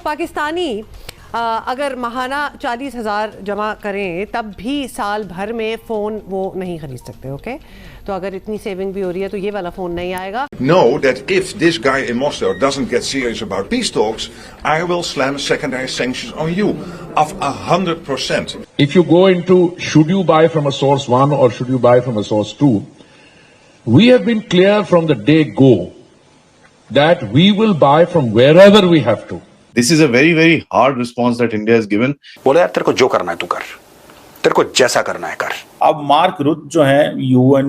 पाकिस्तानी अगर माहाना 40,000 जमा करें तब भी साल भर में फ़ोन वो नहीं खरीद सकते। ओके, तो अगर इतनी सेविंग भी हो रही है तो ये वाला फ़ोन नहीं आएगा। Know that if this guy in Moscow doesn't get serious about peace talks, I will slam secondary sanctions on you of 100%. If you go into should you buy from a source 1 or should you buy from a source 2, we have been clear from the day go that we will buy from wherever we have to. This is a very, very hard response that India has given. बोले यार तेरे को जो करना है तू कर, तेरे को जैसा करना है कर। अब मार्क रुट जो है यूएन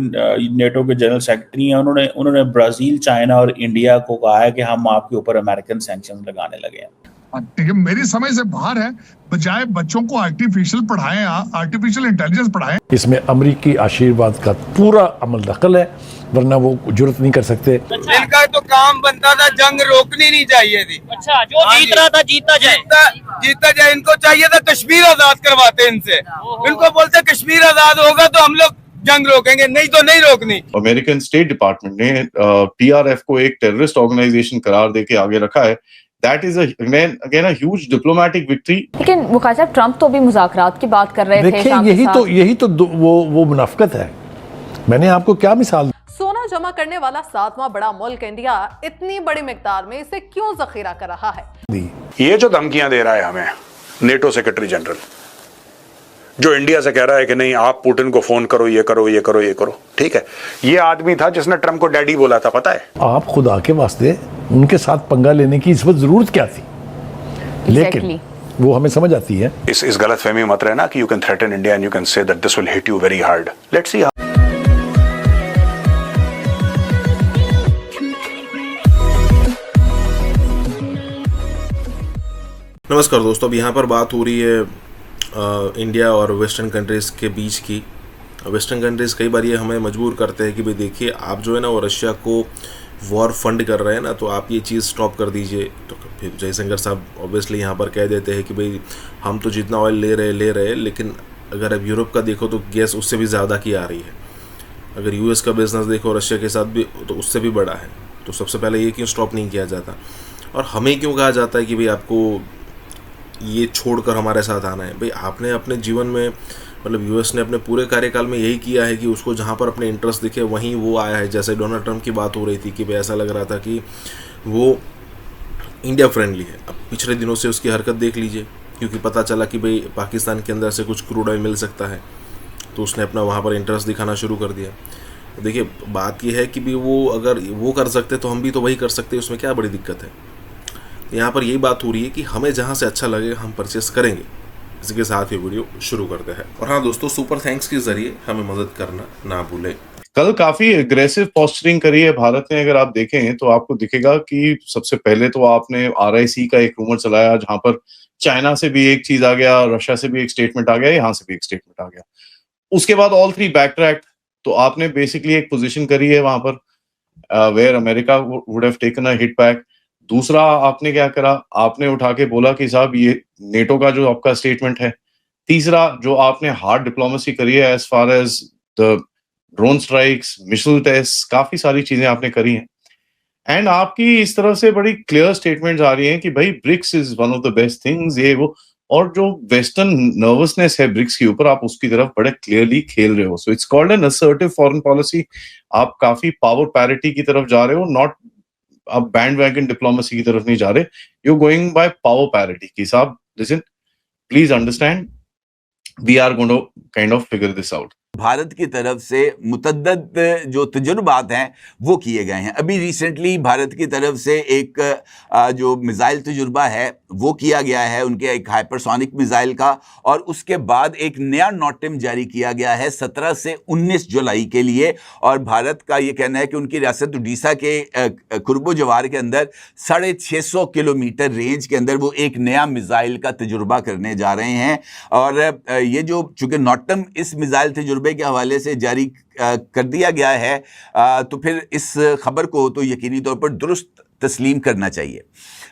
नेटो के जनरल सेक्रेटरी हैं, उन्होंने ब्राजील, चाइना और इंडिया को कहा है कि हम आपके ऊपर अमेरिकन सैंक्शंस लगाने लगे हैं। मेरी समझ से बाहर है, बजाय बच्चों को आर्टिफिशियल पढ़ाएं, आर्टिफिशियल इंटेलिजेंस पढ़ाएं। इसमें अमेरिकी आशीर्वाद का पूरा अमल दखल है, वरना वो जुर्रत नहीं कर सकते। इनका तो काम बनता था, जंग रोकनी नहीं चाहिए थी। अच्छा, जो जीत रहा था जीता जाए। इनको चाहिए था कश्मीर आजाद करवाते इनसे। इनको बोलते कश्मीर आजाद होगा तो हम लोग जंग रोकेंगे, नहीं तो नहीं रोकनी। अमेरिकन स्टेट डिपार्टमेंट ने PRF को एक टेररिस्ट ऑर्गेनाइजेशन करार देके आगे रखा है। That is again a huge diplomatic victory. लेकिन वक़ार साहब, ट्रंप तो भी मुज़ाकरात की बात कर रहे थे। देखिए, यही तो वो मुनाफिकत है। मैंने आपको क्या मिसाल। सोना जमा करने वाला 7वां बड़ा मुल्क इंडिया इतनी बड़ी मिकदार में इसे क्यों जखीरा कर रहा है? ये जो धमकियां दे रहा है हमें नेटो सेक्रेटरी जनरल, जो इंडिया से कह रहा है कि नहीं आप पुतिन को फोन करो, ये करो, ये करो, ये करो, ठीक है। ये आदमी था जिसने ट्रम्प को डैडी बोला था, पता है? आप खुदा के वास्ते उनके साथ पंगा लेने की इस वक्त जरूरत क्या थी? लेकिन वो हमें समझ आती है। इस गलत फहमी मत रहना कि you can threaten India and you can say that this will hit you very hard. Let's see. नमस्कार दोस्तों, अब यहाँ पर बात हो रही है इंडिया और वेस्टर्न कंट्रीज़ के बीच की। वेस्टर्न कंट्रीज़ कई बार ये हमें मजबूर करते हैं कि भाई देखिए आप जो है ना वो रशिया को वॉर फंड कर रहे हैं ना, तो आप ये चीज़ स्टॉप कर दीजिए। तो फिर जयशंकर साहब ऑब्वियसली यहाँ पर कह देते हैं कि भाई हम तो जितना ऑयल ले रहे हैं, लेकिन अगर अब यूरोप का देखो तो गैस उससे भी ज़्यादा की आ रही है। अगर US का बिज़नेस देखो रशिया के साथ भी तो उससे भी बड़ा है। तो सबसे पहले ये क्यों स्टॉप नहीं किया जाता, और हमें क्यों कहा जाता है कि भाई आपको ये छोड़कर हमारे साथ आना है? भाई आपने अपने जीवन में, मतलब US ने अपने पूरे कार्यकाल में यही किया है कि उसको जहाँ पर अपने इंटरेस्ट दिखे वहीं वो आया है। जैसे डोनाल्ड ट्रंप की बात हो रही थी कि भाई ऐसा लग रहा था कि वो इंडिया फ्रेंडली है। अब पिछले दिनों से उसकी हरकत देख लीजिए, क्योंकि पता चला कि भाई पाकिस्तान के अंदर से कुछ क्रूड ऑयल मिल सकता है, तो उसने अपना वहाँ पर इंटरेस्ट दिखाना शुरू कर दिया। देखिए बात यह है कि भाई वो अगर वो कर सकते तो हम भी तो वही कर सकते, उसमें क्या बड़ी दिक्कत है? यहाँ पर यही बात हो रही है कि हमें जहाँ से अच्छा लगे हम परचेस करेंगे। इसी के साथ ये वीडियो शुरू करते हैं। और हाँ दोस्तों, सुपर थैंक्स के जरिए हमें मदद करना ना भूलें। कल काफी एग्रेसिव पोस्चरिंग करी है भारत ने। अगर आप देखें तो आपको दिखेगा कि सबसे पहले तो आपने RIC का एक रूमर चलाया, जहां पर चाइना से भी एक चीज आ गया, रशिया से भी एक स्टेटमेंट आ गया, यहाँ से भी एक स्टेटमेंट आ गया। उसके बाद ऑल 3 बैक ट्रैक। तो आपने बेसिकली एक पोजिशन करी है वहां पर where America would have taken a hit back. दूसरा आपने क्या करा, आपने उठा के बोला कि साहब ये नेटो का जो आपका स्टेटमेंट है। तीसरा जो आपने हार्ड डिप्लोमेसी करी है as far as the drone strikes, missile test, काफी सारी चीजें आपने करी हैं। एंड आपकी इस तरह से बड़ी क्लियर स्टेटमेंट्स आ रही हैं कि भाई BRICS is one of the best things, ये वो। और जो वेस्टर्न नर्वसनेस है ब्रिक्स के ऊपर, आप उसकी तरफ बड़े क्लियरली खेल रहे हो। So it's called an assertive foreign policy. आप काफी पावर पैरिटी की तरफ जा रहे हो, नॉट आप बैंड वैगन डिप्लोमेसी की तरफ नहीं जा रहे। You going by power parity की साहब, listen, please understand, we are going to kind of figure this out. Bharat की तरफ से मुतद्दद जो तजुर्बात हैं वो किए गए हैं। अभी रिसेंटली भारत की तरफ से एक जो मिसाइल तजुर्बा है वो किया गया है, उनके एक हाइपरसोनिक मिसाइल का, और उसके बाद एक नया नोटिम जारी किया गया है 17 से 19 जुलाई के लिए। और भारत का ये कहना है कि उनकी रियासत उड़ीसा के कुर्बो जवार के अंदर 650 किलोमीटर रेंज के अंदर वो एक नया मिसाइल का तजुर्बा करने जा रहे हैं। और ये जो चूँकि नोटिम इस मिसाइल तजुर्बे के हवाले से जारी कर दिया गया है, तो फिर इस खबर को तो यकीनी तौर पर दुरुस्त तस्लीम करना चाहिए।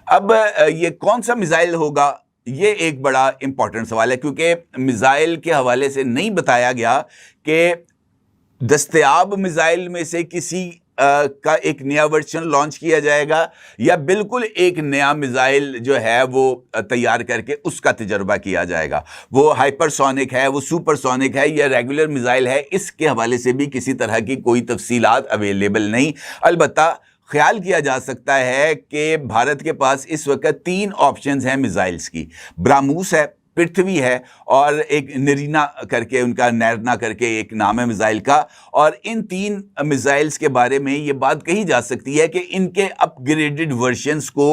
अब ये कौन सा मिसाइल होगा, ये एक बड़ा इंपॉर्टेंट सवाल है, क्योंकि मिसाइल के हवाले से नहीं बताया गया कि दस्तयाब मिसाइल में से किसी का एक नया वर्जन लॉन्च किया जाएगा या बिल्कुल एक नया मिसाइल जो है वो तैयार करके उसका तजर्बा किया जाएगा? वो हाइपरसोनिक है, वो सुपरसोनिक है या रेगुलर मिसाइल है, इसके हवाले से भी किसी तरह की कोई तफसीलात अवेलेबल नहीं। अलबत्ता ख्याल किया जा सकता है कि भारत के पास इस वक्त 3 ऑप्शंस हैं मिसाइल्स की। ब्राह्मोस है, पृथ्वी है और एक नरीना करके, उनका नैरना करके एक नाम है मिसाइल का। और इन 3 मिसाइल्स के बारे में ये बात कही जा सकती है कि इनके अपग्रेडेड वर्जन्स को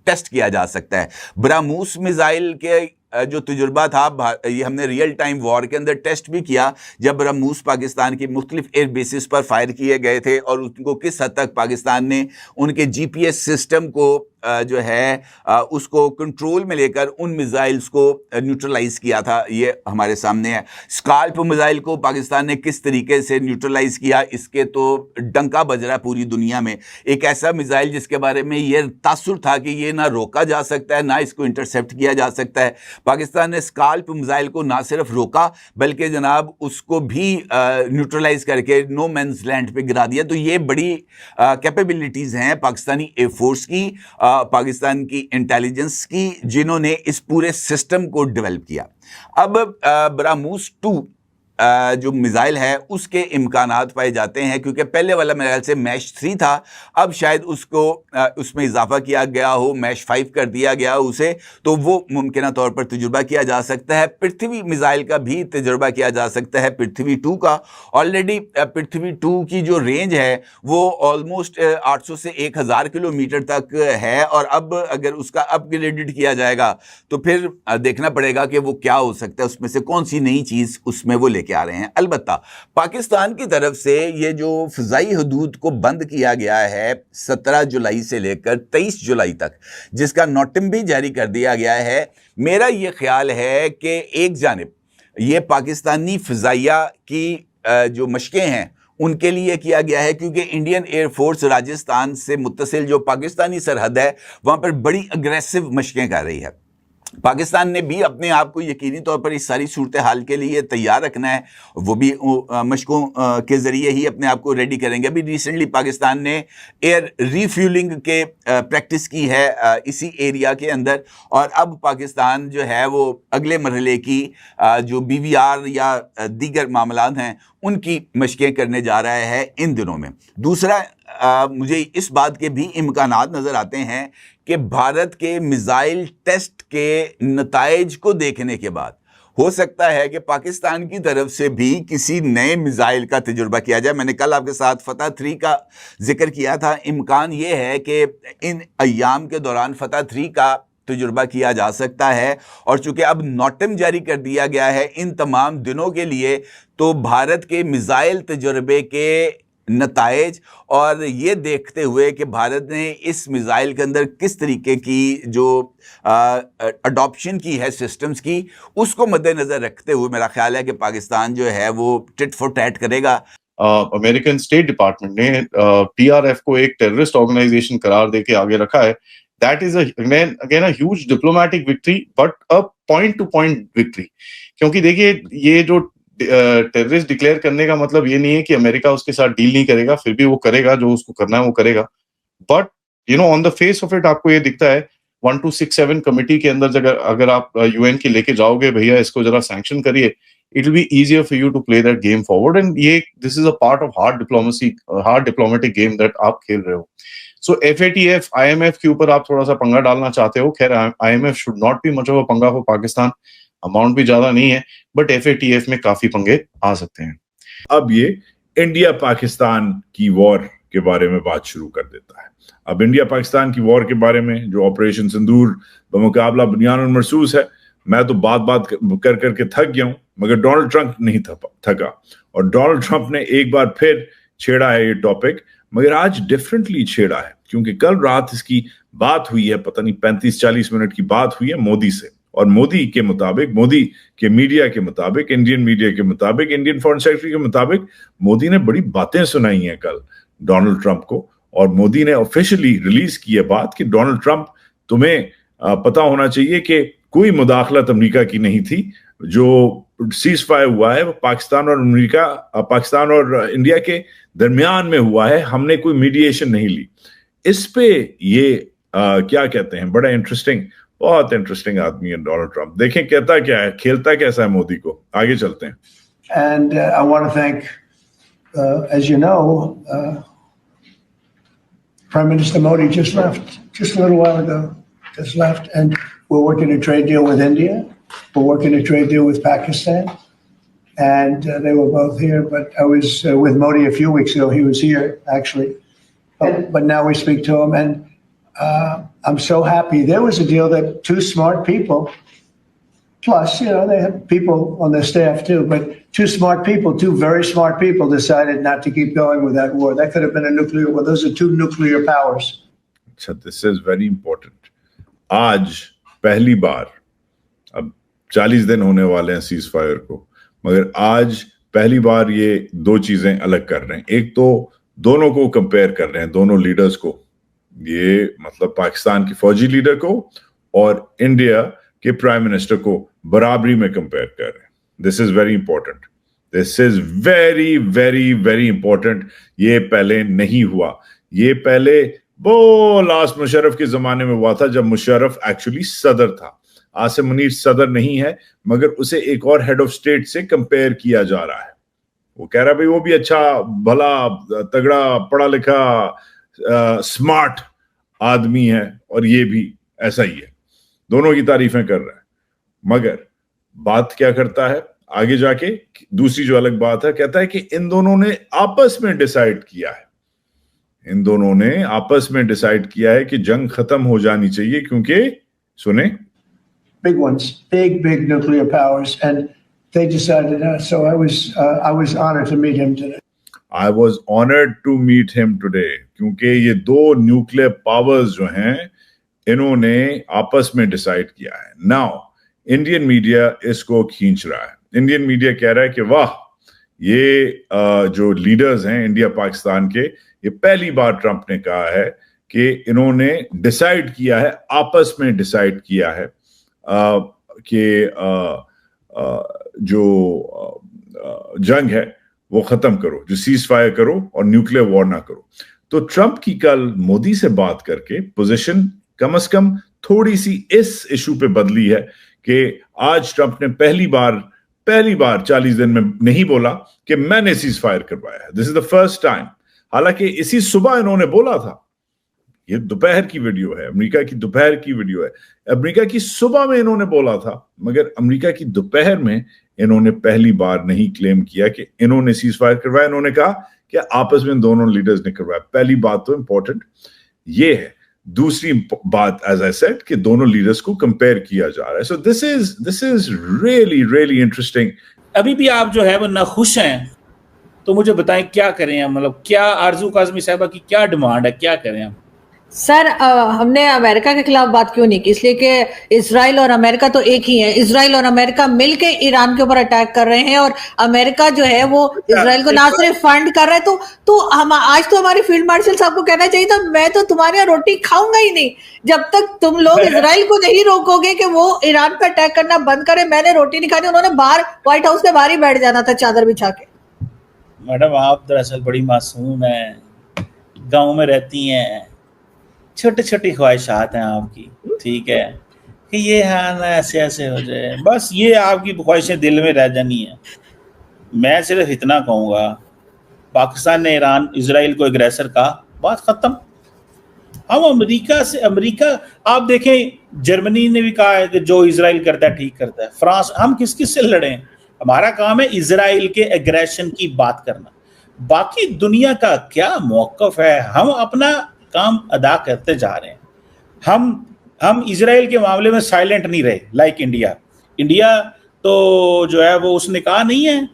टेस्ट किया जा सकता है। ब्राह्मोस मिसाइल के जो तजुर्बा था, ये हमने रियल टाइम वॉर के अंदर टेस्ट भी किया, जब ब्रह्मोस पाकिस्तान की मुख्तलिफ एयर बेसिस पर फायर किए गए थे और उनको किस हद तक पाकिस्तान ने उनके GPS सिस्टम को जो है उसको कंट्रोल में लेकर उन मिसाइल्स को न्यूट्रलाइज किया था, ये हमारे सामने है। स्काल्प मिसाइल को पाकिस्तान ने किस तरीके से न्यूट्रलाइज किया, इसके तो डंका बज रहा पूरी दुनिया में। एक ऐसा मिसाइल जिसके बारे में ये तासुर था कि ये ना रोका जा सकता है ना इसको इंटरसेप्ट किया जा सकता है, पाकिस्तान ने स्काल्प मिसाइल को ना सिर्फ रोका बल्कि जनाब उसको भी न्यूट्रलाइज करके नो मैन्स लैंड पे गिरा दिया। तो ये बड़ी कैपेबिलिटीज़ हैं पाकिस्तानी एयरफोर्स की, पाकिस्तान की इंटेलिजेंस की, जिन्होंने इस पूरे सिस्टम को डेवलप किया। अब ब्राह्मोस 2 जो मिसाइल है उसके इम्कानात पाए जाते हैं, क्योंकि पहले वाला मेरे ख्याल से मैश 3 था, अब शायद उसको उसमें इजाफा किया गया हो, मैश 5 कर दिया गया उसे, तो वो मुमकिन तौर पर तजुर्बा किया जा सकता है। पृथ्वी मिसाइल का भी तजुर्बा किया जा सकता है, पृथ्वी 2 का। ऑलरेडी पृथ्वी 2 की जो रेंज है वो ऑलमोस्ट 800 से 1000 किलोमीटर तक है, और अब अगर उसका अपग्रेडेड किया जाएगा तो फिर देखना पड़ेगा कि वो क्या हो सकता है, उसमें से कौन सी नई चीज़ उसमें वो लेके आ रहे हैं। अलबत्ता पाकिस्तान की तरफ से ये जो फ़िज़ाई हदूद को बंद किया गया है 17 जुलाई से लेकर 23 जुलाई तक, जिसका नोटिम भी जारी कर दिया गया है, मेरा ये ख्याल है कि एक जानिब ये पाकिस्तानी फ़िज़ाइया की जो मशकें हैं उनके लिए किया गया है, क्योंकि इंडियन एयरफोर्स राजस्थान से मुत्तसिल जो पाकिस्तानी सरहद है वहाँ पर बड़ी अग्रेसिव मशकें कर रही है। पाकिस्तान ने भी अपने आप को यकीनी तौर पर इस सारी सूरत हाल के लिए तैयार रखना है, वो भी मशकों के ज़रिए ही अपने आप को रेडी करेंगे। अभी रिसेंटली पाकिस्तान ने एयर रीफ्यूलिंग के प्रैक्टिस की है इसी एरिया के अंदर, और अब पाकिस्तान जो है वो अगले मरहले की जो BVR या दीगर मामलात हैं उनकी मशकें करने जा रहा है इन दिनों में। दूसरा, मुझे इस बात के भी इम्कानात नज़र आते हैं कि भारत के मिसाइल टेस्ट के नताइज को देखने के बाद हो सकता है कि पाकिस्तान की तरफ से भी किसी नए मिसाइल का तजुर्बा किया जाए। मैंने कल आपके साथ फतह 3 का जिक्र किया था, इम्कान ये है कि इन अय्याम के दौरान फतह 3 का तजुर्बा किया जा सकता है, और चूंकि अब नोटिम जारी कर दिया गया है इन तमाम दिनों के लिए, तो भारत के मिसाइल तजुर्बे के नताइज और ये देखते हुए कि भारत ने इस मिसाइल के अंदर किस तरीके की जो अडॉप्शन की है सिस्टम्स की, उसको मद्देनज़र रखते हुए मेरा ख्याल है कि पाकिस्तान जो है वो टिट फॉर टैट करेगा। अमेरिकन स्टेट डिपार्टमेंट ने PRF को एक टेररिस्ट ऑर्गेनाइजेशन करार देके आगे रखा है। That is again a huge diplomatic victory, but a point two point victory, क्योंकि देखिए ये जो टेररिस्ट डिक्लेयर करने का मतलब ये नहीं है कि अमेरिका उसके साथ डील नहीं करेगा, फिर भी वो करेगा, जो उसको करना है वो करेगा। But you know on the face of it आपको ये दिखता है 1267 कमेटी के अंदर अगर आप UN की लेके जाओगे, भैया इसको जरा सैंक्शन करिए, it will be easier for you to play that game forward, and ये this is a part of hard diplomatic game that आप खेल रहे हो। सो FATF IMF के ऊपर आप थोड़ा सा पंगा डालना चाहते हो। खैर IMF should not be much of a पंगा फॉर पाकिस्तान, अमाउंट भी ज्यादा नहीं है, बट FATF में काफी पंगे आ सकते हैं। अब ये इंडिया पाकिस्तान की वॉर के बारे में बात शुरू कर देता है। अब इंडिया पाकिस्तान की वॉर के बारे में जो ऑपरेशन सिंदूर बमुकाबला बुनियान मरसूस है, मैं तो बात कर करके थक गया हूं, मगर डोनाल्ड ट्रंप नहीं थका, और डोनाल्ड ट्रंप ने एक बार फिर छेड़ा है ये टॉपिक, मगर आज डिफरेंटली छेड़ा है, क्योंकि कल रात इसकी बात हुई है, पता नहीं 35-40 मिनट की बात हुई है मोदी से, और मोदी के मुताबिक, मोदी के मीडिया के मुताबिक, इंडियन मीडिया के मुताबिक, इंडियन फॉरेन सेक्रेटरी के मुताबिक, मोदी ने बड़ी बातें सुनाई हैं कल डोनाल्ड ट्रंप को, और मोदी ने ऑफिशियली रिलीज की है बात कि डोनाल्ड ट्रंप, तुम्हें पता होना चाहिए कि कोई मुदाखलत अमेरिका की नहीं थी, जो सीज फायर हुआ है वो पाकिस्तान और इंडिया के दरमियान में हुआ है, हमने कोई मीडिएशन नहीं ली। इस पे ये क्या कहते हैं, बड़ा इंटरेस्टिंग, बहुत इंटरेस्टिंग आदमी है डोनाल्ड ट्रंप। देखें कहता क्या है, खेलता कैसा है मोदी को। आगे चलते हैं। And I want to thank, as you know, Prime Minister Modi just left, just a little while ago, just left, and we're working a trade deal with India. We're working a trade deal with Pakistan, and they were both here. But I was with Modi a few weeks ago. He was here actually, but now we speak to him, and I'm so happy. There was a deal that two smart people, plus they have people on their staff too, but two smart people, two very smart people, decided not to keep going with that war. That could have been a nuclear war. Those are two nuclear powers. अच्छा, this is very important. आज पहली बार, अब 40 दिन होने वाले हैं cease fire को, मगर आज पहली बार ये दो चीजें अलग कर रहे हैं। एक तो दोनों को कंपेयर कर रहे हैं, दोनों लीडर्स को, ये मतलब पाकिस्तान की फौजी लीडर को और इंडिया के प्राइम मिनिस्टर को बराबरी में कंपेयर कर रहे हैं। This is very important, this is very very very important. ये पहले नहीं हुआ, ये पहले वो लास्ट मुशर्रफ के जमाने में हुआ था, जब मुशर्रफ एक्चुअली सदर था। आसिम मुनीर सदर नहीं है, मगर उसे एक और हेड ऑफ स्टेट से कंपेयर किया जा रहा है। वो कह रहा है भाई वो भी अच्छा भला तगड़ा पढ़ा लिखा स्मार्ट आदमी है, और ये भी ऐसा ही है। दोनों की तारीफें कर रहा है, मगर बात क्या करता है आगे जाके, दूसरी जो अलग बात है, कहता है कि इन दोनों ने आपस में डिसाइड किया है, इन दोनों ने आपस में डिसाइड किया है कि जंग खत्म हो जानी चाहिए, क्योंकि सुने, big ones, big nuclear powers, and they decided that. So I was honored to meet him today. I was honored to meet him today, क्योंकि ये दो न्यूक्लियर पावर्स जो हैं इन्होंने आपस में डिसाइड किया है। नाउ इंडियन मीडिया इसको खींच रहा है, इंडियन मीडिया कह रहा है कि वाह, ये जो लीडर्स हैं इंडिया पाकिस्तान के, ये पहली बार ट्रंप ने कहा है कि इन्होंने डिसाइड किया है, आपस में डिसाइड किया है कि जो जंग है वो खत्म करो, जो सीज फायर करो और न्यूक्लियर वॉर ना करो। तो ट्रंप की कल मोदी से बात करके पोजीशन कम से कम थोड़ी सी इस इशू पे बदली है कि आज ट्रंप ने पहली बार 40 दिन में नहीं बोला कि मैंने सीज फायर करवाया है। This is the first time. हालांकि इसी सुबह इन्होंने बोला था, ये दोपहर की वीडियो है, अमेरिका की दोपहर की वीडियो है, अमेरिका की सुबह में इन्होंने बोला था, मगर अमेरिका की दोपहर में इन्होंने पहली बार नहीं क्लेम किया कि इन्होंने सीज फायर करवाया। इन्होंने कहा कि आपस में दोनों लीडर्स ने करवाया। पहली बात तो इंपॉर्टेंट ये है। दूसरी बात, एज आई सेड, कि दोनों लीडर्स को कंपेयर किया जा रहा है। So this is really interesting. अभी भी आप जो है वो नाखुश हैं, तो मुझे बताएं क्या करें हम, मतलब क्या आरजू काज़मी साहबा की क्या डिमांड है, क्या करें हम? सर हमने अमेरिका के खिलाफ बात क्यों नहीं की? इसलिए कि इजराइल और अमेरिका तो एक ही है। इजराइल और अमेरिका मिलके ईरान के ऊपर अटैक कर रहे हैं, और अमेरिका जो है वो इजराइल को ना सिर्फ फंड कर रहा है, तो हम आज तो हमारे फील्ड मार्शल साहब को कहना चाहिए था, मैं तो तुम्हारी यहाँ रोटी खाऊंगा ही नहीं जब तक तुम लोग इजराइल को नहीं रोकोगे कि वो ईरान पर अटैक करना बंद करे। मैंने रोटी नहीं खानी। उन्होंने बाहर व्हाइट हाउस के बाहर ही बैठ जाना था चादर बिछा के। मैडम आप दरअसल बड़ी मासूम है, गाँव में रहती हैं, छोटी छोटी ख्वाहिशात हैं आपकी, ठीक है, कि ये हाँ ना ऐसे ऐसे हो जाए, बस ये आपकी ख्वाहिशें दिल में रह जानी है। मैं सिर्फ इतना कहूँगा, पाकिस्तान ने इजराइल को एग्रेसर कहा, बात खत्म। हम अमेरिका आप देखें, जर्मनी ने भी कहा है कि जो इजराइल करता है ठीक करता है। फ्रांस, हम किस किस से लड़ें? हमारा काम है इजराइल के एग्रेशन की बात करना। बाकी दुनिया का क्या मौक़िफ़ है, हम अपना काम अदा करते जा रहे हैं। हम इजराइल के मामले में साइलेंट नहीं रहे, लाइक इंडिया तो जो है वो उसने कहा नहीं है।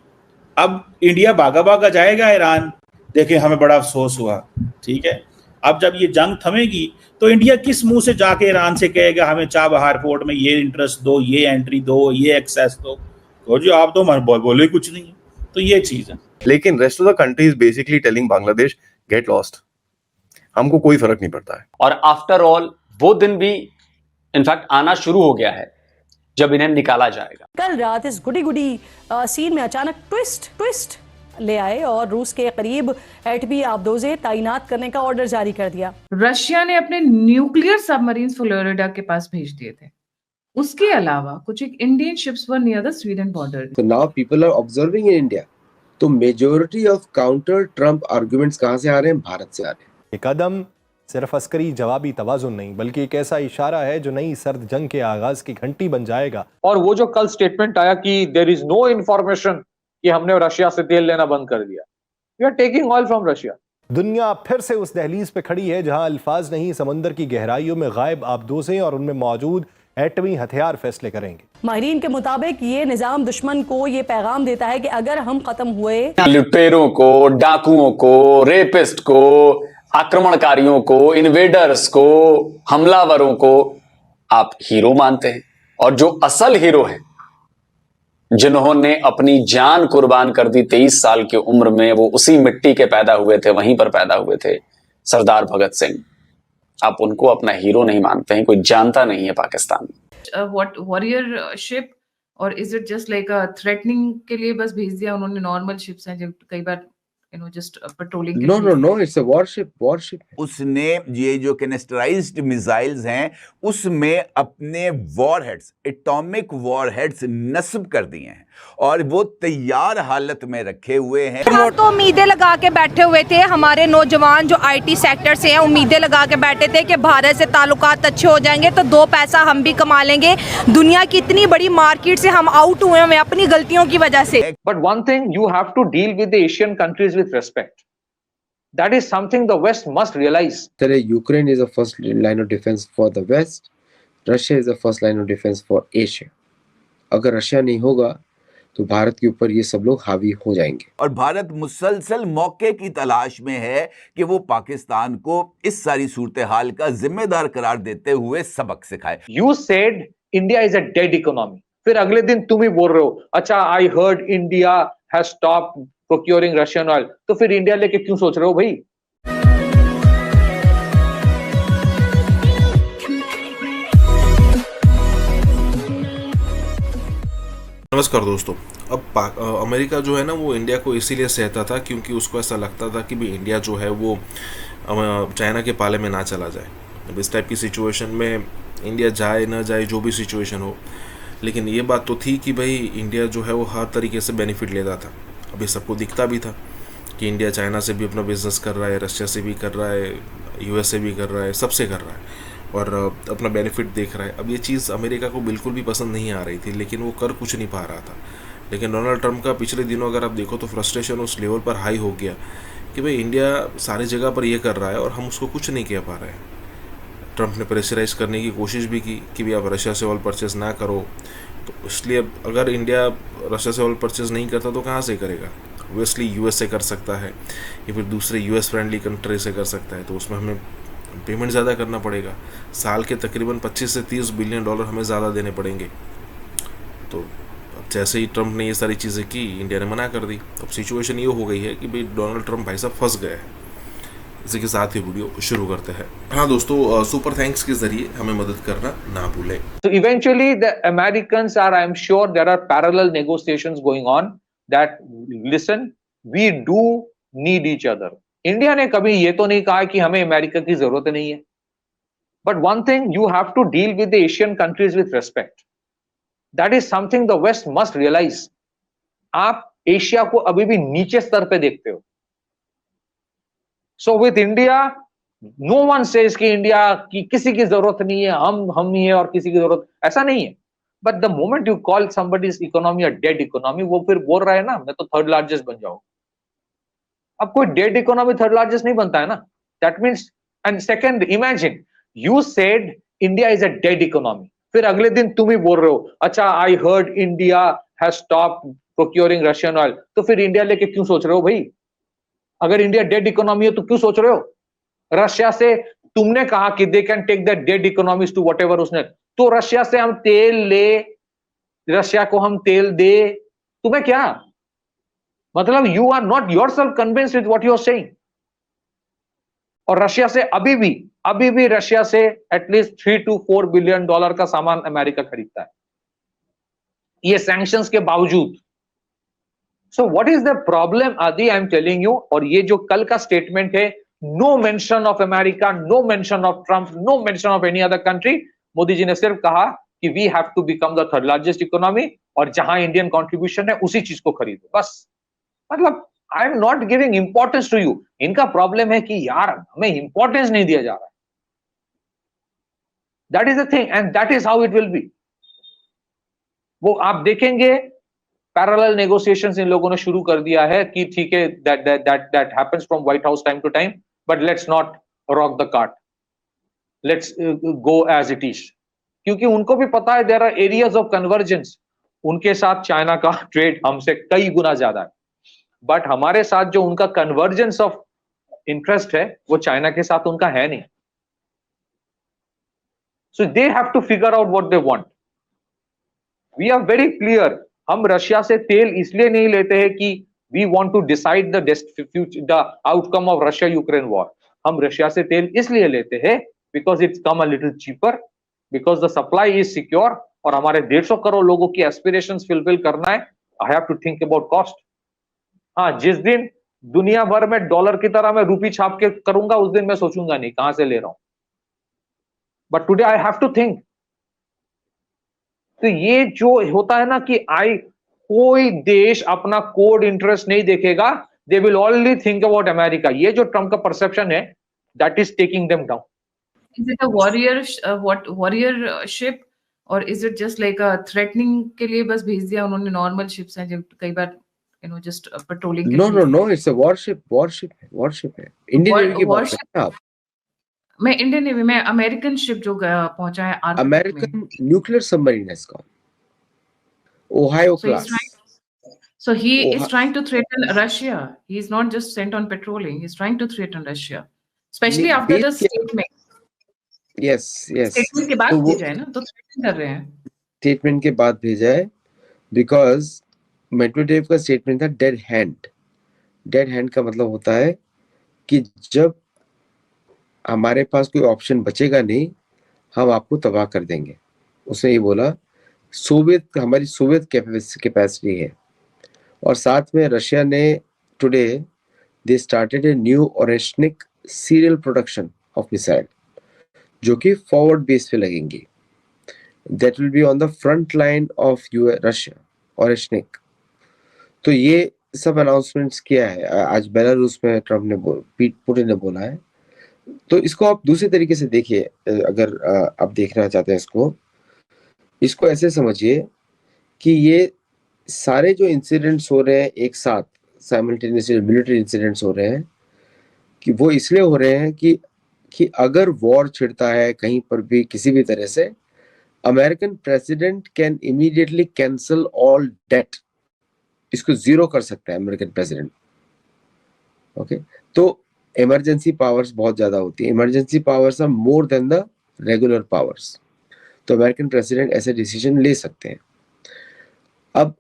अब इंडिया भागा जाएगा ईरान, देखिए हमें बड़ा अफसोस हुआ, ठीक है। अब जब ये जंग थमेगी तो इंडिया किस मुंह से जाके ईरान से कहेगा हमें चाबहार पोर्ट में ये इंटरेस्ट दो, ये एंट्री दो, ये एक्सेस दो? तो जो आप तो बोले कुछ नहीं। तो ये चीज है। लेकिन rest of the country is basically telling Bangladesh get lost, हमको कोई फर्क नहीं पड़ता है। और आफ्टर ऑल वो दिन भी इनफैक्ट आना शुरू हो गया है जब इन्हें निकाला जाएगा। कल रात इस गुडी सीन में अचानक ट्विस्ट ले आए और रूस के करीब एटमी आबदोजे तैनात करने का ऑर्डर जारी कर दिया। रशिया ने अपने न्यूक्लियर सबमरीन फ्लोरिडा के पास भेज दिए थे। उसके अलावा कुछ एक Indian ships were near the Sweden border. So now people are observing in India. तो majority of counter Trump arguments कहां से आ रहे हैं? भारत से आ रहे हैं। ये कदम सिर्फ अस्करी जवाबी तवाजुन नहीं बल्कि एक ऐसा इशारा है जो नई सर्द जंग के आगाज की घंटी बन जाएगा। और वो जो कल स्टेटमेंट आया कि देयर इज नो इंफॉर्मेशन कि हमने रशिया से तेल लेना बंद कर दिया, we are taking oil from Russia. दुनिया फिर से उस दहलीज पे खड़ी है जहां अल्फाज नहीं समंदर की गहराइयों में गायब आबदोज़ें और उनमें मौजूद एटमी हथियार फैसले करेंगे। माहिरीन के मुताबिक ये निजाम दुश्मन को ये पैगाम देता है कि अगर हम खत्म हुए, लुटेरों को, डाकुओं को, रेपिस्ट को, आक्रमणकारियों को, इन्वेडर्स को, हमलावरों को आप हीरो मानते हैं, और जो असल हीरो है जिन्होंने अपनी जान कुर्बान कर दी 23 साल की उम्र में, वो उसी मिट्टी के पैदा हुए थे, वहीं पर पैदा हुए थे, सरदार भगत सिंह। आप उनको अपना हीरो नहीं मानते हैं, कोई जानता नहीं है पाकिस्तान में। व्हाट वॉरियर शिप, और is it just like a threatening के लिए बस भेज दिया उन्होंने? नॉर्मल शिप्स हैं जो कई बार just patrolling. No it's a warship. उसने ये जो कैनिस्टराइज्ड मिसाइल्स हैं उसमें अपने वॉरहेड्स, एटॉमिक वॉरहेड्स नस्ब कर दिए हैं और वो तैयार हालत में रखे हुए हैं। हम तो उम्मीदें लगा के बैठे हुए थे, हमारे नौजवान जो आईटी सेक्टर से हैं उम्मीदें लगा के बैठे थे कि भारत से ताल्लुकात अच्छे हो जाएंगे तो 2 पैसा हम भी कमा लेंगे। दुनिया की इतनी बड़ी मार्केट से हम आउट हुए हैं अपनी गलतियों की वजह से। But one thing you have to deal with the Asian countries with respect. That is something the West must realise. Ukraine is the first line of defence for the West, Russia is the first line of defence for Asia. अगर Russia नहीं होगा तो भारत के ऊपर ये सब लोग हावी हो जाएंगे। और भारत मुसलसल मौके की तलाश में है कि वो पाकिस्तान को इस सारी सूरत हाल का जिम्मेदार करार देते हुए सबक सिखाए। You said India is a dead economy, फिर अगले दिन तुम ही बोल रहे हो अच्छा I heard India has stopped procuring Russian oil, तो फिर इंडिया लेके क्यों सोच रहे हो भाई? नमस्कार दोस्तों। अब अमेरिका जो है ना वो इंडिया को इसीलिए सहता था क्योंकि उसको ऐसा लगता था कि भी इंडिया जो है वो चाइना के पाले में ना चला जाए। अब इस टाइप की सिचुएशन में इंडिया जाए ना जाए जो भी सिचुएशन हो, लेकिन ये बात तो थी कि भाई इंडिया जो है वो हर तरीके से बेनिफिट लेता था। अभी सबको दिखता भी था कि इंडिया चाइना से भी अपना बिजनेस कर रहा है, रशिया से भी कर रहा है, यूएस से भी कर रहा है, सबसे कर रहा है और अपना बेनिफिट देख रहा है। अब ये चीज़ अमेरिका को बिल्कुल भी पसंद नहीं आ रही थी, लेकिन वो कर कुछ नहीं पा रहा था। लेकिन डोनाल्ड ट्रंप का पिछले दिनों अगर आप देखो तो फ्रस्ट्रेशन उस लेवल पर हाई हो गया कि भाई इंडिया सारी जगह पर ये कर रहा है और हम उसको कुछ नहीं कह पा रहे हैं। ट्रंप ने प्रेशराइज करने की कोशिश भी की कि भाई आप रशिया से ऑयल परचेज ना करो, तो इसलिए अगर इंडिया रशिया से ऑयल परचेज नहीं करता तो कहाँ से करेगा? ऑब्वियसली यूएस से कर सकता है या फिर दूसरे यूएस फ्रेंडली कंट्री से कर सकता है, तो उसमें हमें पेमेंट ज़्यादा करना पड़ेगा। साल के तकरीबन 25 से 30 बिलियन डॉलर हमें ज़्यादा देने पड़ेंगे। तो अब जैसे ही ट्रंप ने ये सारी चीज़ें की, इंडिया ने मना कर दी। अब सिचुएशन ये हो गई है कि भाई डोनाल्ड ट्रंप भाई साहब फंस गए हैं। इसी के साथ ही वीडियो शुरू करते हैं। हाँ दोस्तों, सुपर थैंक्स के जरिए हमें मदद करना ना भूलें। So eventually the Americans are, I am sure there are parallel negotiations going on that listen, we do need each other. India ने कभी ये तो नहीं कहा कि हमें अमेरिका की जरूरत नहीं है, but one thing you have to deal with the Asian countries with respect. That is something the West must realise. आप एशिया को अभी भी नीचे स्तर पे देखते हो। So with India no one says कि इंडिया की किसी की जरूरत नहीं है, हम ही है और किसी की जरूरत, ऐसा नहीं है। But the moment you call somebody's economy a dead economy, वो फिर बोल रहा है ना मैं तो थर्ड लार्जेस्ट बन जाऊं। अब कोई डेड इकोनॉमी थर्ड लार्जेस्ट नहीं बनता है ना। That means, and second, imagine you said India is a dead economy, फिर अगले दिन तुम ही बोल रहे हो अच्छा I heard India has stopped procuring Russian oil, तो फिर इंडिया लेके क्यों सोच रहे हो भाई? अगर इंडिया डेड इकोनॉमी है तो क्यों सोच रहे हो? रशिया से तुमने कहा कि they can take the dead economies to whatever, उसने तो रशिया से हम तेल ले, रशिया को हम तेल दे, तुम्हें क्या मतलब? You are not yourself convinced with what you are saying. और रशिया से अभी भी रशिया से एटलीस्ट $3 to $4 बिलियन का सामान अमेरिका खरीदता है। ये सैंक्शंस के बावजूद। So what is the problem आदि, आई एम टेलिंग यू। और ये जो कल का स्टेटमेंट है, no mention of America, no mention of Trump, no mention of any other country. Modi ji ने सिर्फ कहा कि we have to become the third largest economy, और जहां इंडियन कंट्रीब्यूशन है उसी चीज को खरीदो, बस। मतलब I am not giving importance to you. इनका प्रॉब्लम है कि यार हमें इंपॉर्टेंस नहीं दिया जा रहा है। That is the thing and that is how it will B. वो आप देखेंगे पैरेलल नेगोशिएशंस इन लोगों ने शुरू कर दिया है कि ठीक है, that happens from White House time to time, but let's not rock the cart, let's go as it is. क्योंकि उनको भी पता है there are areas of convergence. उनके साथ चाइना का ट्रेड हमसे कई गुना ज्यादा है, बट हमारे साथ जो उनका कन्वर्जेंस ऑफ इंटरेस्ट है वो चाइना के साथ उनका है नहीं। So they have to figure out what they want. We are very clear. हम रशिया से तेल इसलिए नहीं लेते हैं कि we want to decide the outcome of Russia Ukraine war. हम रशिया से तेल इसलिए लेते हैं because it's come a little cheaper, because the supply is secure, और हमारे 150 करोड़ लोगों की एस्पिरेशंस फुलफिल करना है। I have to think about cost. हाँ, जिस दिन दुनिया भर में डॉलर की तरह मैं रुपी छाप के करूंगा, उस दिन मैं सोचूंगा नहीं कहां से ले रहा हूं, but today I have to think. तो ये जो होता है ना कि कोई देश अपना कोड इंटरेस्ट नहीं देखेगा, they will only think about America. ये जो ट्रम्प का परसेप्शन है, that is taking them down. Is it a warrior ship, or is it just like a threatening के लिए बस भेज दिया उन्होंने? नॉर्मल शिप्स हैं जो कई बार just पेट्रोलिंग के लिए। No, it's a warship है। इंडियन नेवी की बात कर रहे हैं आप? मैं इंडियन नेवी में अमेरिकन शिप जो पहुंचा है अमेरिकन न्यूक्लियर सबमरीन है इसका, Ohio class. So he is trying to threaten Russia. He is not just sent on patrolling. He is trying to threaten Russia, especially after the statement. Yes. Statement के बाद भेजा है ना, तो threaten कर रहे हैं। स्टेटमेंट के बाद भेजा है बिकॉज मेडवेडेव का स्टेटमेंट था डेड हैंड। डेड हैंड का मतलब होता है कि जब हमारे पास कोई ऑप्शन बचेगा नहीं, हम आपको तबाह कर देंगे। उसने ये बोला हमारी सोवियत कैपेसिटी है। और साथ में रशिया ने today they started a new Oreshnik serial production of missile, जो कि फॉरवर्ड बेस पे लगेंगी। That will be on the front line of Russia, Oreshnik. तो ये सब अनाउंसमेंट्स किया है आज बेलारूस में, ट्रम्प ने पुतिन ने बोला है। तो इसको आप दूसरे तरीके से देखिए, अगर आप देखना चाहते हैं इसको ऐसे समझिए कि ये सारे जो इंसिडेंट्स हो रहे हैं एक साथ, साइमल्टेनियसली मिलिट्री इंसिडेंट्स हो रहे हैं, कि वो इसलिए हो रहे हैं कि अगर वॉर छिड़ता है कहीं पर भी किसी भी तरह से, American president can immediately cancel all debt. इसको जीरो कर सकता है अमेरिकन प्रेसिडेंट। ओके, तो इमरजेंसी पावर्स बहुत ज्यादा होती है। Emergency powers are more than the regular powers. तो अमेरिकन प्रेसिडेंट ऐसे डिसीजन ले सकते हैं। अब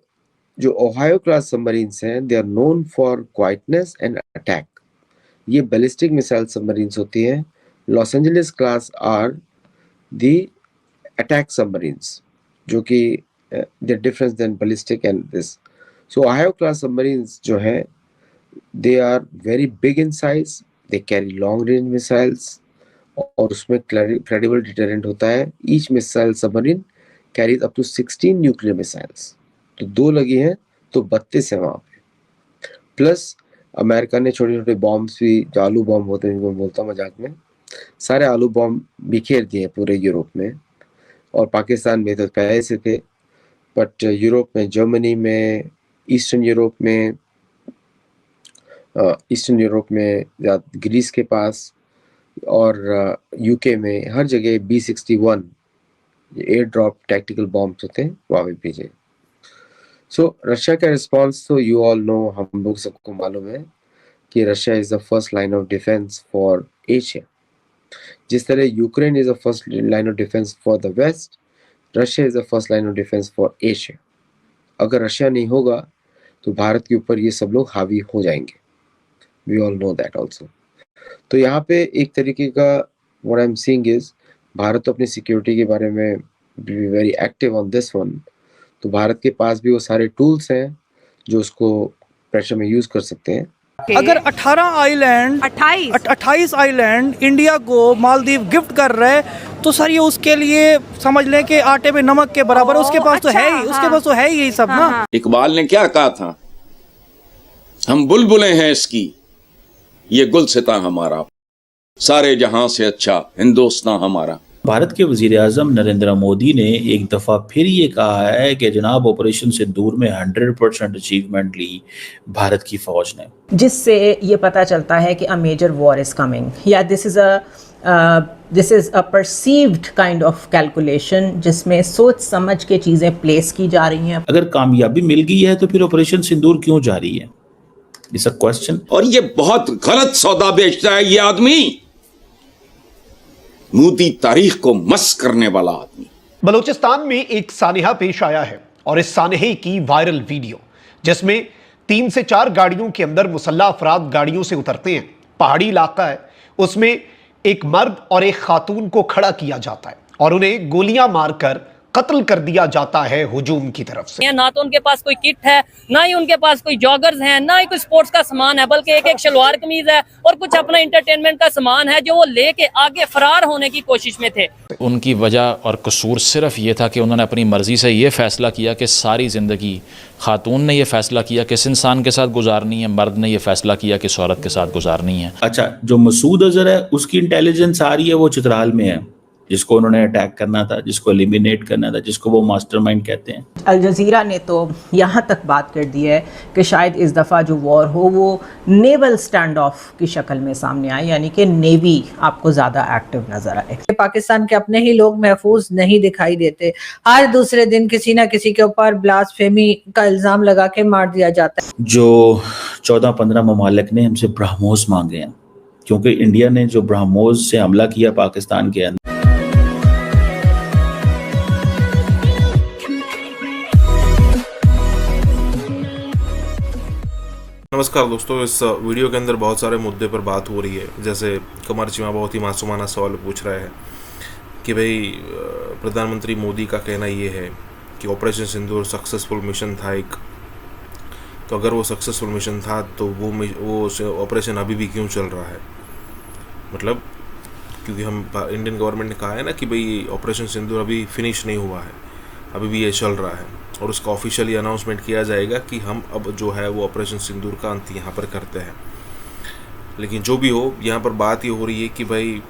जो ओहायो क्लास सबमरीन्स हैं, they are known for quietness and attack. ये बैलिस्टिक मिसाइल सबमरीन्स होती हैं। Los Angeles class are the attack submarines, जो कि the difference then ballistic and this. So Ohio class submarines जो है, they are very big in size, they carry long range missiles, और उसमें credible deterrent होता है। each missile submarine carries up to 16 nuclear missiles। तो 2 लगी हैं तो 32 है वहाँ पे। प्लस अमेरिका ने छोटे छोटे बॉम्ब्स भी, जो आलू बॉम्ब होते हैं, जिनको बोलता हूँ मजाक में, सारे आलू बॉम्ब बिखेर दिए पूरे यूरोप में। और पाकिस्तान में तो पहले से थे, बट यूरोप में, जर्मनी में, ईस्टर्न यूरोप में ग्रीस के पास, और यूके में, हर जगह B-61 air drop tactical bombs होते हैं, वहाँ पे भेजे। सो रशिया का रिस्पांस तो यू ऑल नो, हम लोग सबको मालूम है कि Russia is the first line of defence for Asia. जिस तरह Ukraine is the first line of defence for the West, Russia is the first line of defence for Asia. अगर Russia नहीं होगा तो भारत के ऊपर ये सब लोग हावी हो जाएंगे। We all know that also। तो यहाँ पे एक तरीके का what I'm seeing is, Bharat तो अपनी सिक्योरिटी के बारे में be very active on this one। तो भारत के पास भी वो सारे टूल्स हैं जो उसको प्रेशर में यूज कर सकते हैं। अगर 18 आइलैंड 28 आइलैंड इंडिया को मालदीव गिफ्ट कर रहे तो सर ये उसके लिए समझ लें कि आटे में नमक के बराबर। उसके पास तो है ही, उसके पास तो है ही यही सब ना। इकबाल ने क्या कहा था, हम बुलबुलें हैं इसकी, ये गुलसिता हमारा, सारे जहां से अच्छा हिंदुस्तान हमारा। भारत के वज़ीर-ए-आज़म नरेंद्र मोदी ने एक दफ़ा फिर ये कहा है कि जनाब ऑपरेशन सिंदूर में 100% अचीवमेंट ली भारत की फौज ने, जिससे ये पता चलता है कि a major war is coming, या this is a perceived kind of calculation, जिसमें सोच समझ के चीज़ें प्लेस की जा रही हैं। अगर कामयाबी मिल गई है तो फिर ऑपरेशन सिंदूर क्यों जारी है, इट्स अ क्वेश्चन। और ये बहुत गलत सौदा बेचता है ये आदमी, मोदी तारीख को मस्त करने वाला आदमी। बलूचिस्तान में एक सानेहा पेश आया है और इस सानेहे की वायरल वीडियो, जिसमें 3 से 4 गाड़ियों के अंदर मुसल्ला अफराद गाड़ियों से उतरते हैं। पहाड़ी इलाका है, उसमें एक मर्द और एक खातून को खड़ा किया जाता है और उन्हें गोलियां मारकर कत्ल कर दिया जाता है हुजूम की तरफ से। ना तो उनके पास कोई किट है, ना ही उनके पास कोई जॉगर्स हैं, ना ही कोई स्पोर्ट्स का सामान है, बल्कि एक शलवार कमीज है और कुछ अपना इंटरटेनमेंट का सामान है जो वो लेके आगे फरार होने की कोशिश में थे। उनकी वजह और कसूर सिर्फ ये था कि उन्होंने अपनी मर्जी से ये फैसला किया कि सारी ज़िंदगी, खातून ने ये फैसला किया किस इंसान के साथ गुजारनी है, मर्द ने ये फैसला किया किस औरत के साथ गुजारनी है। अच्छा, जो मसूद अजहर है उसकी इंटेलिजेंस आ रही है, वो चित्राल में है, जिसको उन्होंने अटैक करना था, जिसको एलिमिनेट करना था, जिसको वो मास्टरमाइंड कहते हैं। अल जज़ीरा ने तो यहाँ तक बात कर दी है कि शायद इस दफ़ा जो वॉर हो वो नेवल स्टैंड ऑफ की शक्ल में सामने आए, यानी कि नेवी आपको ज़्यादा एक्टिव नजर आए। पाकिस्तान के अपने ही लोग महफूज नहीं दिखाई देते, हर दूसरे दिन किसी ना किसी के ऊपर ब्लास्फेमी का इल्ज़ाम लगा के मार दिया जाता है। जो 14-15 ममालिक ने हमसे ब्रह्मोस मांगे हैं, क्योंकि इंडिया ने जो ब्रह्मोस से हमला किया पाकिस्तान के अंदर। नमस्कार दोस्तों, इस वीडियो के अंदर बहुत सारे मुद्दे पर बात हो रही है। जैसे कमर चीमा बहुत ही मासूमाना सवाल पूछ रहा है कि भाई प्रधानमंत्री मोदी का कहना ये है कि ऑपरेशन सिंदूर सक्सेसफुल मिशन था एक, तो अगर वो सक्सेसफुल मिशन था तो वो ऑपरेशन अभी भी क्यों चल रहा है। मतलब क्योंकि हम इंडियन गवर्नमेंट ने कहा है ना कि भाई ऑपरेशन सिंदूर अभी फिनिश नहीं हुआ है, अभी भी ये चल रहा है और उसका ऑफिशियली अनाउंसमेंट किया जाएगा कि हम अब जो है वो ऑपरेशन सिंदूर का अंत यहाँ पर करते हैं। लेकिन जो भी हो, यहाँ पर बात ये हो रही है कि भाई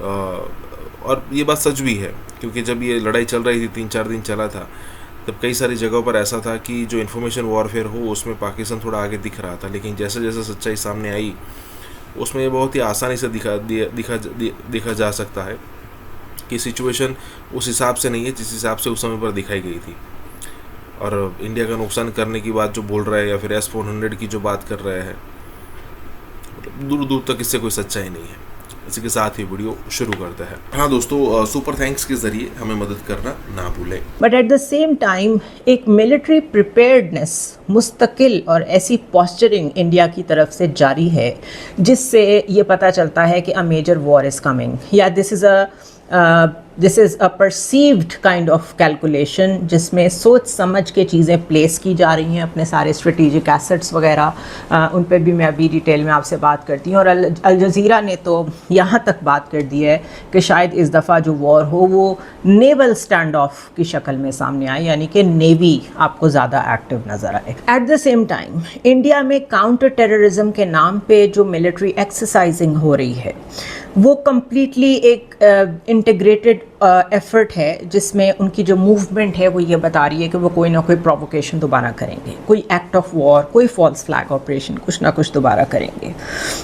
और ये बात सच भी है, क्योंकि जब ये लड़ाई चल रही थी, 3-4 दिन चला था, तब कई सारी जगहों पर ऐसा था कि जो इन्फॉर्मेशन वॉरफेयर हो उसमें पाकिस्तान थोड़ा आगे दिख रहा था। लेकिन जैसे जैसे सच्चाई सामने आई उसमें ये बहुत ही आसानी से दिखा जा सकता है कि सिचुएशन उस हिसाब से नहीं है जिस हिसाब से उस समय पर दिखाई गई थी। और इंडिया का नुकसान करने की बात जो बोल रहा है या फिर S-400 की जो बात कर रहे हैं, दूर दूर तक इससे कोई सच्चाई नहीं है। इसी के साथ ही वीडियो शुरू करते हैं। हाँ दोस्तों, सुपर थैंक्स के जरिए हमें मदद करना ना भूलें। But at the same time एक मिलिट्री प्रिपेयर्डनेस मुस्तकिल और ऐसी पोस्चरिंग इंडिया की तरफ से जारी है, जिससे ये पता चलता है कि a major war is coming, या this is a perceived kind of calculation, जिसमें सोच समझ के चीज़ें प्लेस की जा रही हैं, अपने सारे स्ट्रेटेजिक एसेट्स वगैरह, उन पर भी मैं अभी डिटेल में आपसे बात करती हूँ। और अल जज़ीरा ने तो यहाँ तक बात कर दी है कि शायद इस दफ़ा जो वॉर हो वो नेवल स्टैंड ऑफ की शक्ल में सामने आए, यानी कि नेवी आपको ज़्यादा एक्टिव नज़र आए। At the same time India में काउंटर टेररिज्म के नाम पे जो मिलिट्री एक्सरसाइजिंग हो रही है वो कम्प्लीटली एक इंटीग्रेटेड एफर्ट है, जिसमें उनकी जो मूवमेंट है वो ये बता रही है कि वो कोई ना कोई प्रोवोकेशन दोबारा करेंगे, कोई एक्ट ऑफ वॉर, कोई फॉल्स फ्लैग ऑपरेशन, कुछ ना कुछ दोबारा करेंगे।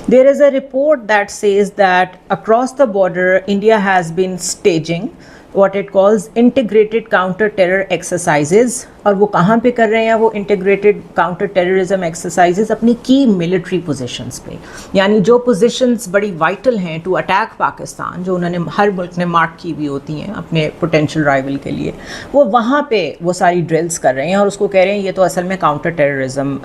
There is a report that says that across the border India has been staging what it calls integrated counter terror exercises, और वो कहाँ पे कर रहे हैं वो integrated counter terrorism exercises अपनी की military positions पे, यानी जो positions बड़ी vital हैं to attack पाकिस्तान, जो उन्होंने हर मुल्क ने मार्क की भी होती हैं अपने potential rival के लिए, वो वहाँ पे वो सारी drills कर रहे हैं और उसको कह रहे हैं ये तो असल में counter terrorism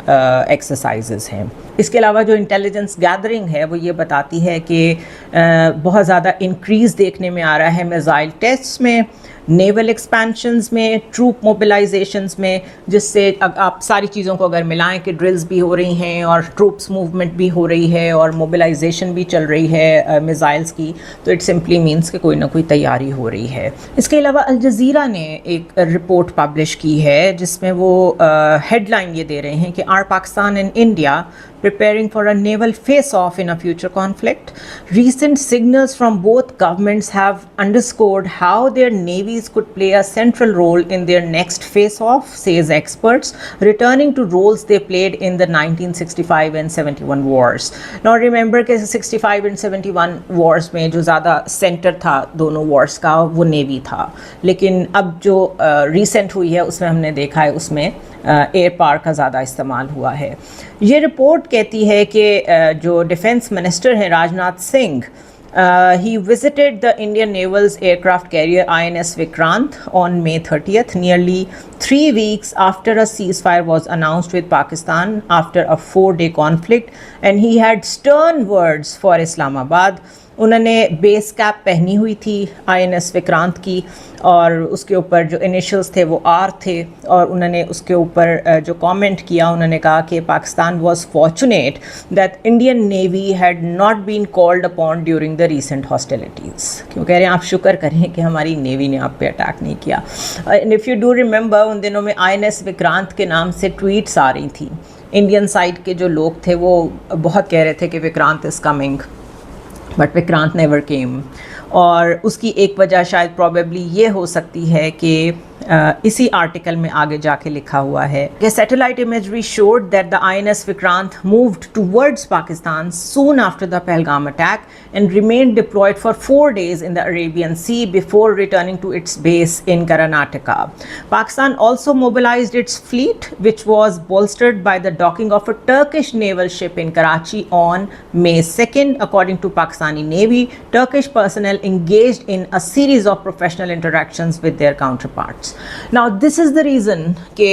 exercises हैं। इसके अलावा जो इंटेलिजेंस गैदरिंग है वो ये बताती है कि बहुत ज़्यादा इंक्रीज़ देखने में आ रहा है मिसाइल टेस्ट में, नेवल एक्सपेंशंस में, ट्रूप मोबिलाइजेशंस में, जिससे आप सारी चीज़ों को अगर मिलाएं कि ड्रिल्स भी हो रही हैं और ट्रूप्स मूवमेंट भी हो रही है और मोबिलाइजेशन भी चल रही है मिसाइल्स की, तो इट सिंपली मीन्स कि कोई ना कोई तैयारी हो रही है। इसके अलावा अल जज़ीरा ने एक रिपोर्ट पब्लिश की है जिसमें वो हेडलाइन ये दे रहे हैं कि are Pakistan and India preparing for a naval face-off in a future conflict. Recent signals from both governments have underscored how their navies could play a central role in their next face-off, says experts, returning to roles they played in the 1965 and 71 wars. Now remember कि 65 and 71 wars में जो ज़्यादा center था दोनों wars का वो navy था, लेकिन अब जो recent हुई है उसमें हमने देखा है उसमें एयर पावर का ज़्यादा इस्तेमाल हुआ है। ये रिपोर्ट कहती है कि जो डिफेंस मिनिस्टर हैं Rajnath Singh, he visited the Indian Naval's aircraft carrier INS Vikrant on May 30th, nearly 3 weeks after a ceasefire was announced with Pakistan after a 4-day conflict, and he had stern words for Islamabad. उन्होंने base cap पहनी हुई थी INS Vikrant की और उसके ऊपर जो initials थे वो R थे, और उन्होंने उसके ऊपर जो कमेंट किया उन्होंने कहा कि Pakistan was fortunate that Indian Navy had not been called upon during the recent hostilities. क्यों कह रहे हैं आप शुक्र करें कि हमारी नेवी ने आप पे अटैक नहीं किया। And if you do remember उन दिनों में INS विक्रांत के नाम से ट्वीट्स आ रही थी। इंडियन साइड के जो लोग थे वो बहुत कह रहे थे कि Vikrant is coming, but Vikrant never came. और उसकी एक वजह शायद प्रॉबेबली ये हो सकती है कि इसी आर्टिकल में आगे जाके लिखा हुआ है कि satellite imagery showed that the INS Vikrant moved towards Pakistan soon after the Pahalgam attack and remained deployed for 4 days in the Arabian Sea before returning to its base in Karnataka. Pakistan also mobilized its fleet, which was bolstered by the docking of a Turkish naval ship in Karachi on May 2nd. According to Pakistani Navy, Turkish personnel engaged in a series of professional interactions with their counterparts. Now, this is the reason कि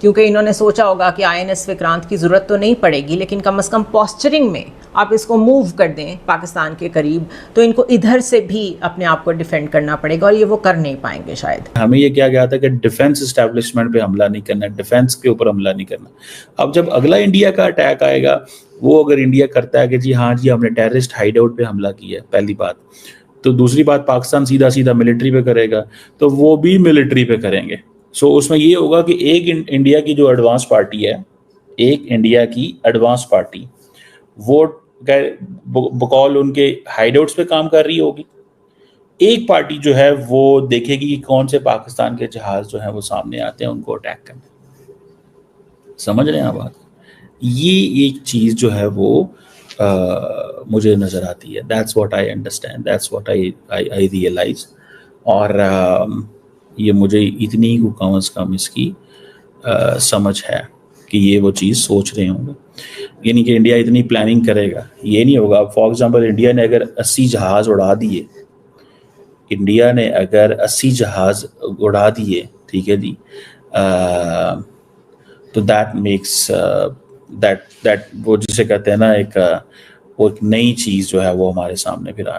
क्योंकि इन्होंने सोचा होगा कि INS Vikrant की ज़रूरत तो नहीं पड़ेगी, लेकिन कम से कम पोस्चरिंग में आप इसको मूव कर दें पाकिस्तान के करीब, तो इनको इधर से भी अपने आप को डिफेंड करना पड़ेगा और ये वो कर नहीं पाएंगे शायद। हमें ये क्या गया था कि डिफेंस एस्टेब्लिशमेंट पे हमला नहीं करना, डिफेंस के ऊपर हमला नहीं करना। अब जब अगला इंडिया का अटैक आएगा, वो अगर इंडिया करता है कि जी हाँ जी हमने टेररिस्ट हाइड आउट पे हमला किया है, पहली बात, तो दूसरी बात पाकिस्तान सीधा सीधा मिलिट्री पे करेगा, तो वो भी मिलिट्री पे करेंगे। सो उसमें ये होगा कि एक इंडिया की जो एडवांस पार्टी है, एक इंडिया की एडवांस पार्टी वो बकौल उनके हाइडआउट्स पे काम कर रही होगी, एक पार्टी जो है वो देखेगी कि कौन से पाकिस्तान के जहाज जो है वो सामने आते हैं उनको अटैक करने। समझ रहे हैं आप बात? ये एक चीज़ जो है वो मुझे नज़र आती है। That's what I understand, that's what I realise. और ये मुझे इतनी कम अज़ कम इसकी समझ है कि ये वो चीज़ सोच रहे होंगे। यानी कि इंडिया इतनी प्लानिंग करेगा, ये नहीं होगा। फॉर एग्जांपल इंडिया ने अगर 80 जहाज़ उड़ा दिए, इंडिया ने अगर 80 जहाज़ उड़ा दिए, ठीक है जी, तो दैट मेक्स दैट वो जिसे कहते हैं ना, एक वो एक नई चीज़ जो है वो हमारे सामने फिर आ